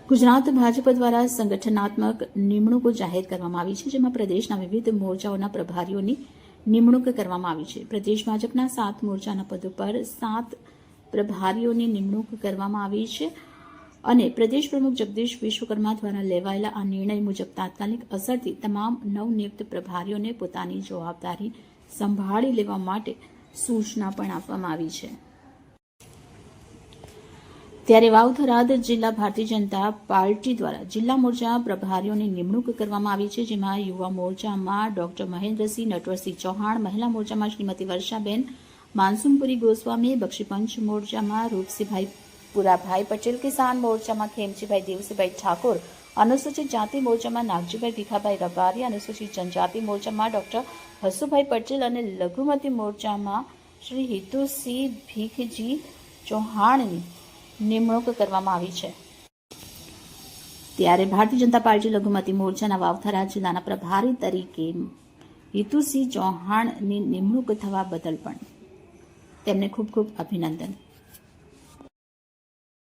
ગુજરાત ભાજપ દ્વારા સંગઠનાત્મક નિમણૂકો જાહેર કરવામાં આવી છે, જેમાં પ્રદેશના વિવિધ મોરચાઓના પ્રભારીઓની નિમણૂક કરવામાં આવી છે. પ્રદેશ ભાજપના 7 મોરચાના પદો પર 7 પ્રભારીઓની નિમણૂક કરવામાં આવી છે અને પ્રદેશ પ્રમુખ જગદીશ વિશ્વકર્મા દ્વારા લેવાયેલા આ નિર્ણય મુજબ તાત્કાલિક અસરથી તમામ નવનિયુક્ત પ્રભારીઓને પોતાની જવાબદારી સંભાળી લેવા માટે સૂચના પણ આપવામાં આવી છે. ત્યારે વાવ-થરાદ જિલ્લા ભારતીય જનતા પાર્ટી દ્વારા જિલ્લા મોરચા પ્રભારીઓની નિમણૂક કરવામાં આવી છે, જેમાં યુવા મોરચામાં ડોક્ટર મહેન્દ્રસિંહ નટવરસિંહ ચૌહાણ, મહિલા મોરચામાં શ્રીમતી વર્ષાબેન માનસુમપુરી ગોસ્વામી, બક્ષીપંચ મોરચામાં રૂપસીભાઈ પુરાભાઈ પટેલ, કિસાન મોરચામાં ખેમજીભાઈ દેવસીભાઈ ઠાકોર, અનુસૂચિત જાતિ મોરચામાં નાગજીભાઈ ભીખાભાઈ રબારી, અનુસૂચિત જનજાતિ મોરચામાં ડોક્ટર હસુભાઈ પટેલ અને લઘુમતી મોરચામાં શ્રી હિતુસિંહ ભીખજી ચૌહાણની નિમણૂક કરવામાં આવી છે. ત્યારે ભારતીય જનતા પાર્ટી લઘુમતી મોરચાના વાવ-થરાદ જિલ્લાના પ્રભારી તરીકે હિતુસિંહ ચૌહાણની નિમણૂક થવા બદલ પણ તેમને ખૂબ ખૂબ અભિનંદન.